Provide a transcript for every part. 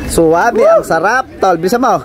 Suwabe, ang sarap, tol. Bisa mo.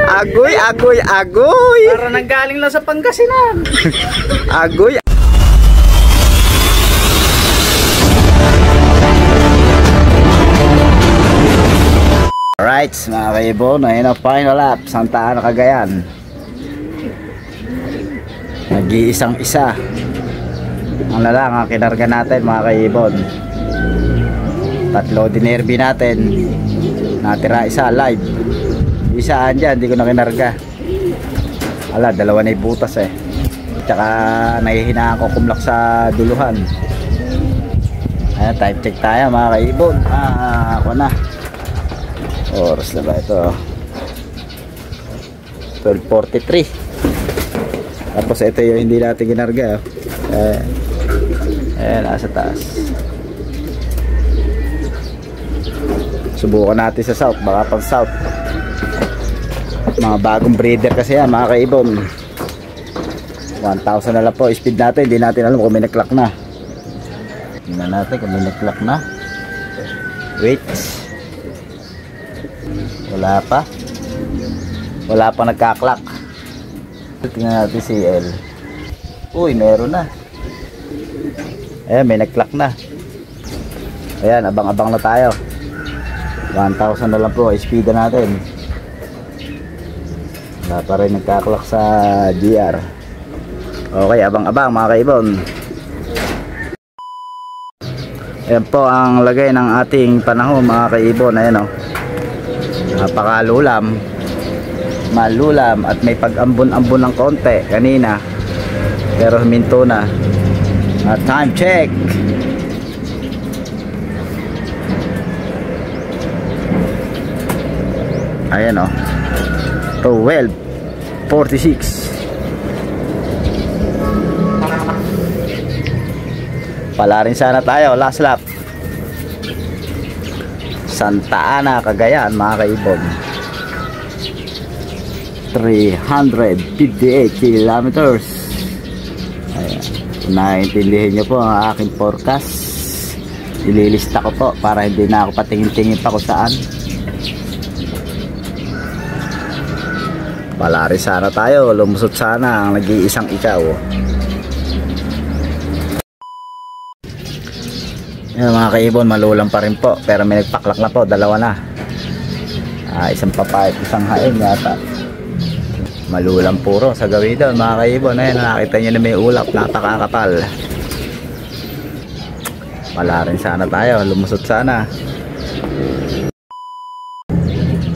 Agoy, agoy, agoy. Para nanggaling lang sa Pangasinan. Agoy. Alright, mga kaibon, ayun ang final lap, Santa Ana, Cagayan. Nag-iisang isa. Ang lang ang kinarga natin, mga kaibon. Tatlo dinerby natin. Natira isa live. Isa andyan, hindi ko na kinarga. Ala, dalawa na ibutas eh. Tsaka nahihinaan ko kumlak sa duluhan. Ayan, type check tayo, mga kaibon. Ako na. Oras na ba ito? 12:43. Tapos ito yung hindi natin ginarga. Nasa taas. Subukan natin sa south, baka pang south. Mga bagong breeder kasi yan, mga kaibon. 1,000 na lang po speed natin. Hindi natin alam kung may nag-clock na. Tingnan natin kung may nag-clock na. Wait. Wala pa. Wala pa nagka-clock. Tingnan natin si L. Uy, meron na. Ayan, may nag-clock na. Ayan, abang-abang na tayo. 1,000 na lang po speed natin. Wala pa rin nagka-clock sa GR. Okay, abang-abang, mga kaibon. Ayan po ang lagay ng ating panahon, mga kaibon. Ayan o. Napakalulam, malulam at may pag-ambon-ambon ng konti kanina, pero huminto na. Time check. Ayan o, 12:46. Pala rin sana tayo, last lap. Santa Ana, Cagayan, mga kaibon. 358 kilometers. Ayan. Kung naiintindihan nyo po ang aking forecast, ililista ko po para hindi na ako patingin-tingin pa kung saan. Palari sana tayo, lumusot sana ang nag-iisang ikaw. Yan, mga kaibon, malulang pa rin po, pero may nagpaklak na po, dalawa na. Isang papayat, isang hain yata. Malulang puro sa gawin doon, mga kaibon. Ayan, nakita nyo na may ulap, napakakapal. Wala rin sana tayo, lumusot sana.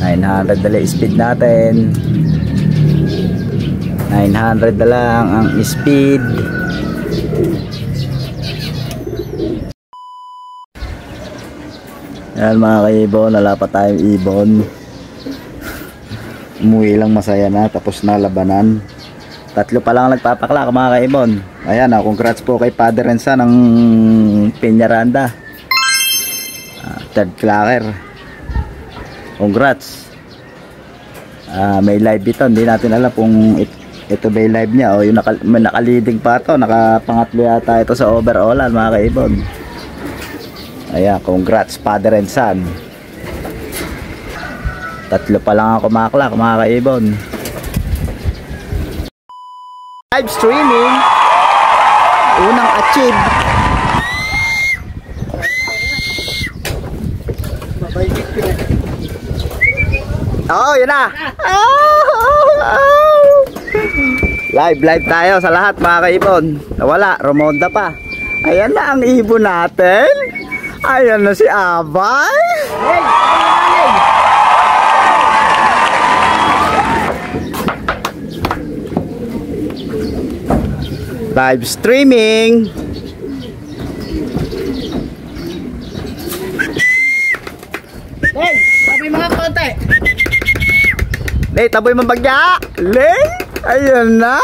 900 dala speed natin. 900 na lang ang speed. Yan, mga kaibon, wala pa tayong ibon. Umuwi lang, masaya na, tapos na labanan. Tatlo pa lang nagpapaklak, mga kaibon. Ayan, congrats po kay Father and Son ng Peñaranda. Third clacker. Congrats. May live ito, hindi natin alam kung ito ba yung live niya o yung nakaliding pa ito. Nakapangatlo yata ito sa overallan, mga kaibon. Ayan, congrats Father and Son. Tatlo pa lang ako maklak, mga kaibon. Live streaming. Unang achieve. Oh, yun na. Live tayo sa lahat, mga kaibon. Nawala, Romonda pa. Ayan na ang ibon natin. Ayan na si Abay. Live streaming. Hey, taboy mga konti. Lay, taboy mabagya. Lay, ayan na.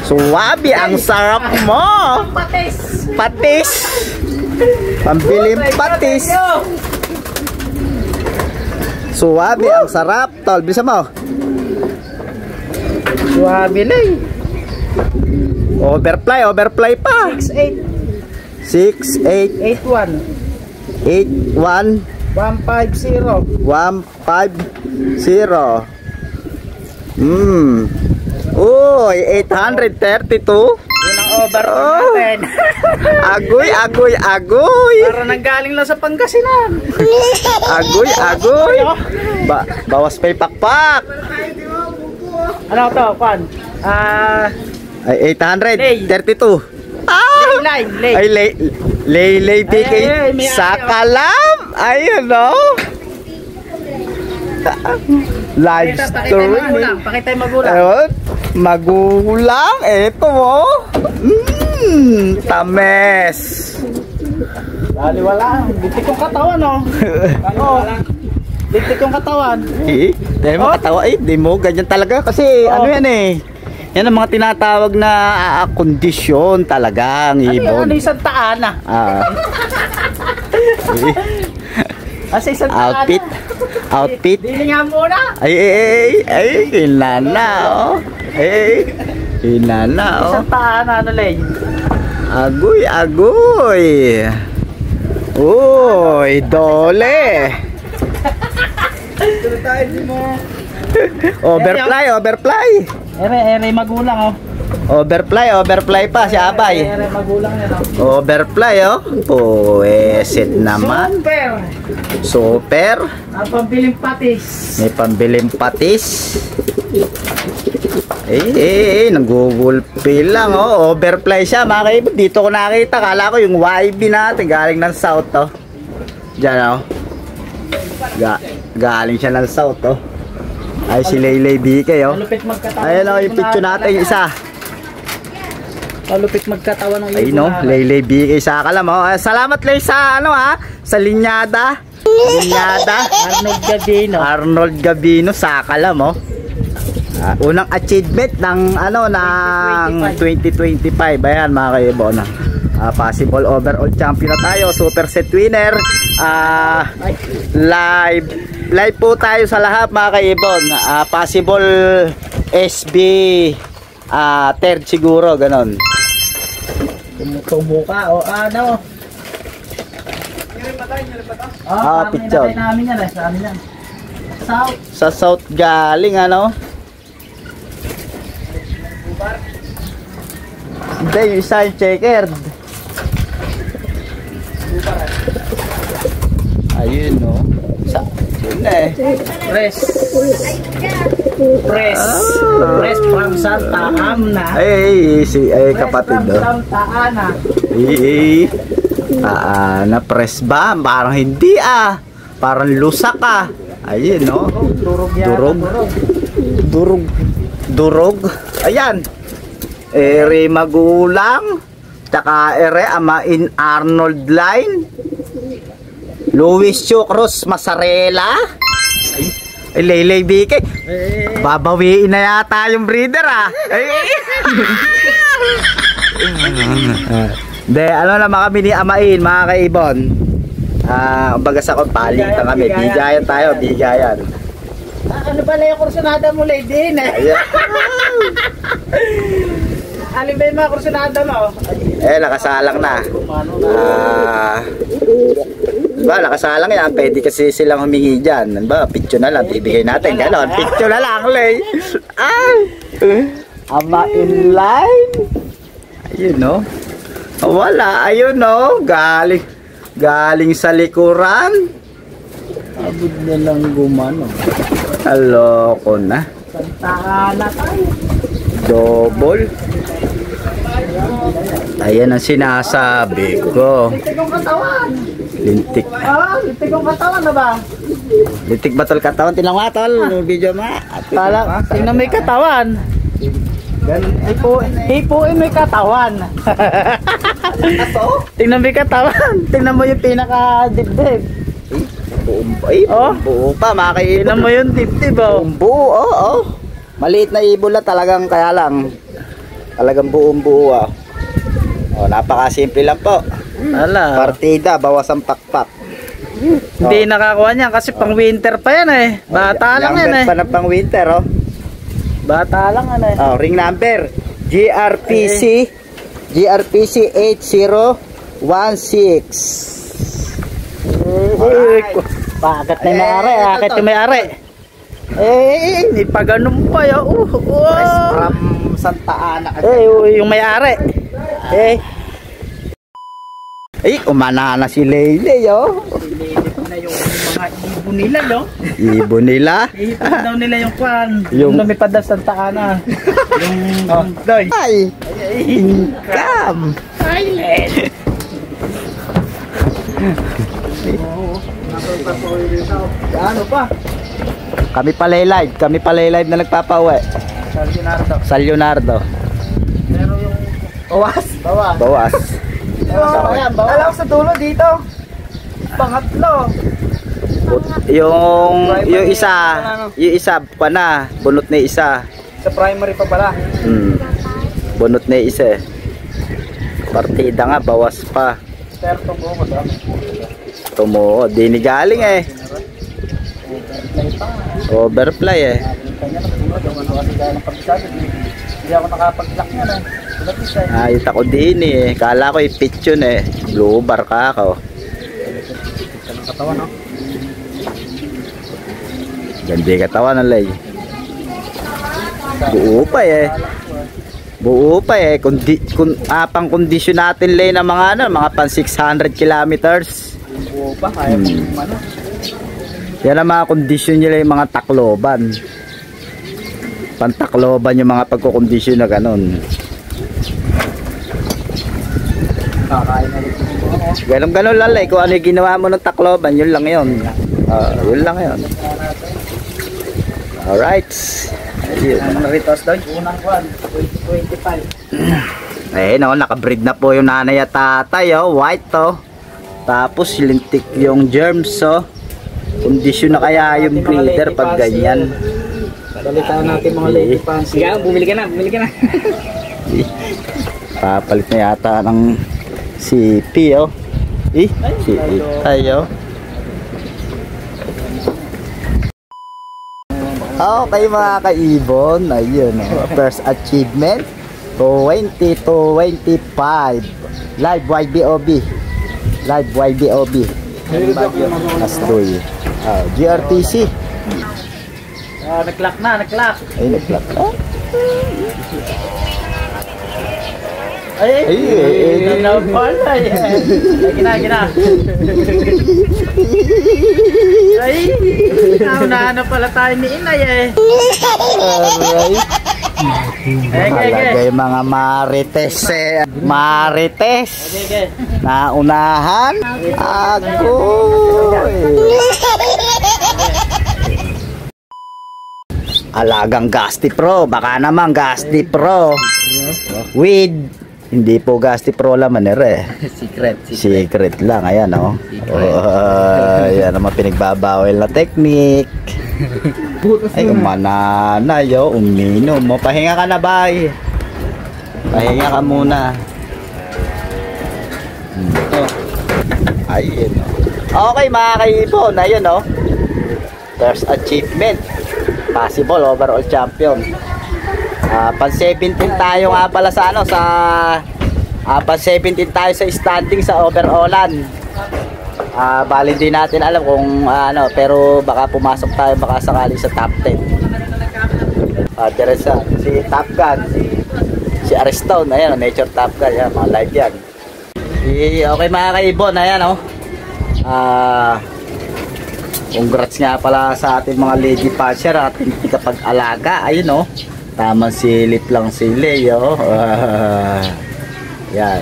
Suwabe, ang sarap mo. Patis. Pambiling patis. Suwabe, ang sarap. Tol, bisa mo. Suwabe lang. Overfly pa. 6'8". 6881 150. 150. Uy, 832. Yun ang overall natin. Agoy. Para nanggaling lang sa Pangasinan. Agoy. Bawas pa yung pakpak. Ano to, Juan? Ay, 832. Lay. Ay, lay BK may sa kalam. Ayun, no? Live story. Pakita yung magulang. Ayun, magulang. Ito, oh. Tames. Dali wala. Diktik yung katawan, oh. Diktik yung katawan. Dahil mo katawa, di mo ganyan talaga. Kasi ano yan eh. Yan ang mga tinatawag na kondisyon talaga ang ibon. Ano isang taan ah? Kasi isang taan. Outfit. Dili nga muna. Ay, hinana, oh. Hinana, oh. Isang taan, ano lay? Agoy. Uy, dole. Overfly. Ere, magulang, oh. Overfly pa si Abay. Ere, magulang yan, oh. Overfly, oh. Puwesit naman. Super. Ang pambiling patis. May pambiling patis. Nagugulpi lang, oh. Overfly siya, mga kaibon. Dito ko nakita. Kala ko yung YB natin. Galing ng south, oh. Diyan, oh. Galing siya ng south, oh. Ay, si Laylay BK, oh. Malupit magkatawan. Ayun, oh, yung picture natin, yung isa. Malupit magkatawan ng ibon. Ay, no, Laylay BK sa kalam, oh. Salamat, Lay, sa, ano, ha? Sa linyada. Arnold Gabino sa kalam, oh. Unang achievement ng, ano, ng 2025. Ayan, mga kaibon, possible overall champion na tayo, super set winner. Live po tayo sa lahat, mga kaibon. Possible SB third siguro, ganon. Tumuka o ano. Picture namin yan, sa amin yan. South. Sa south galing, ano. Hindi, yung isa yung checkered. Ayun, no. Yun na eh. Press from Santa Ana. Ay, kapatid, Press no. from Santa Ana. Na press ba? Parang hindi, parang lusak, ayun, no. Durog. Ayan. Ere magulang. Tsaka ere amain Arnold line. Luis Chucros Masarela. Ay, Laylay BK. Babawiin na yata yung breeder, De, ano naman kami ni Amain, mga kaibon. Kumbaga sa palitan kami. Bigayan tayo, bigayan. Ano pala yung kursunada mo, lady? Alin ba yung mga kursunada mo? Nakasalang na. Diba, nakasalang yan. Pwede kasi silang humingi dyan. Diba, picture na lang. Bibigay natin. Ganon, picture na lang, Lay. Ama in line. Ayun, no. Wala, ayun, no. Galing sa likuran. Abot na lang gumano. Haloko na. Santa Ana tayo. Double. Ayan ang sinasabi ko. Lintik yung katawan. Lintik. Lintik yung katawan na ba? Lintik ba tol katawan? Tinang nga tol. Video ma. Tingnan mo yung katawan. Hipuin mo yung katawan. Tingnan mo yung katawan. Tingnan mo yung pinaka-dibdib. Buo pa, makikita. Tingnan mo yung dibdib, buo, oh. Maliit na ibon lang talagang, kaya lang. Talagang buong buo, napakasimple lang po. Partida, bawas ang pakpak. Hindi nakakuha niya kasi pang winter pa yan eh. Bata lang yan eh. Pa na pang winter, Bata lang yan eh. Ring number GRPC 80 Bakit na yung may-ari? Bakit yung may-ari? Hindi pa ganun pa ya. From Santa Ana. Yung may-ari. Umana na si Leyle, yo. Ililip na yung mga ibon nila, yo. Ibon nila? Ihipon daw nila yung kwan. Yung lumipad daw sa Santa Ana. Yung doy. Ay, income. Silent. Ano pa? Kami pala live na nagpapauwi. Sa Leonardo. Pero yung Bawas. Alam sa dulo dito. Pangatlo. Yung isa pa na, bunot na isa. Sa primary pa pala. Bunot na isa. Partida nga, bawas pa. Pero tumuko daw. Tumuko, di ni galing eh. Overplay eh. Hindi ako nakapag-lock nga na. Ayot ako din eh. Kala ko i-pitch yun eh. Blue bar ka ako. Katawan, no? Ganda yung katawan ng lay. Buo pa eh. Pang kondisyon natin lay ng mga pang 600 kilometers. Buo pa, kaya mo ano. Yan ang mga kondisyon nila yung mga takloban. Pantakloban yung mga pagkukondisyon na ganun. Kakain na rin. Ganun lang kung ano yung ginawa mo ng takloban, yun lang yun. Yun lang yun. Alright. Ano na rito doon? Unang kwan, 2025. Nakabreed na po yung nanay at tatay, white to. Tapos lintik yung germs, kondisyon na kaya yung breeder pag ganyan. Balitaan natin mga lady fans. Sige, bumili ka na. Papalit na yata ng CP, CP tayo. Okay mga kaibon, ayun, first achievement 2025 live YBOB Astoy, GRTC. Nag-lock na. Ay, nag-lock na. Ay, pala gina. Ay, naunahan na pala tayo ni Inay eh. Malagay mga marites Marites. Naunahan. Alagang Gasti Pro. Baka naman Gasti Pro. With hindi po Gasti Pro laman Secret lang. Ayan yan naman pinagbabawal na technique. Ay umanana uminom mo. Pahinga ka na bay. Pahinga ka muna. Ayun Okay mga kaibon. Ayun first achievement. Possible overall champion. Pan 17 tayo nga pala sa pan 17 tayo sa standing sa overallan. Bali din natin alam kung pero baka pumasok tayo baka sakali sa top 10. Teresa, si Top Gun, si Ariston, ayan, Nature Top Gun, yan, mga live yan. Okay mga kaibon, ayan congrats nga pala sa ating mga lady passer, ating kapag-alaga, ayun tamang silip lang sila yan.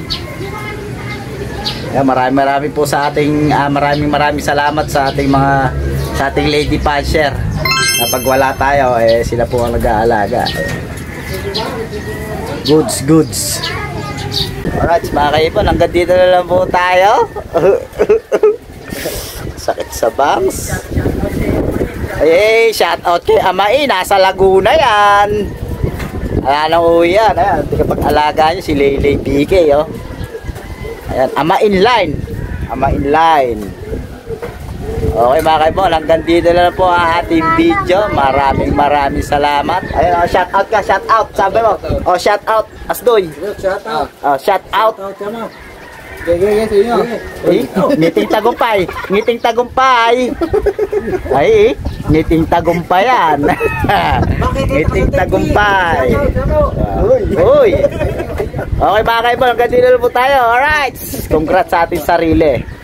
Marami po sa ating maraming salamat sa ating lady passer. Kapag wala tayo sila po ang nag-aalaga. Goods. Alright mga kaibon, hanggang dito na lang po tayo. Sakit sa bangs. Shout out kay Amai, nasa Laguna yan. Nang uwi yan. Ayan, kapag-alaga nyo si Leylay PK Ayan, Ama in line. Okay mga kaibon, hanggang dito na po ang ating video. Maraming salamat. Ayun, shout out. Sabi mo, shout out, Asdoy. Shout out. Shout out. Gagaya sa inyo. Ngiting tagumpay. Ngiting tagumpay. Ay, ngiting tagumpayan. Ngiting tagumpay. Uy. Okay mga kaibon, hanggang dito po tayo. Alright. Congrats sa ating sarili.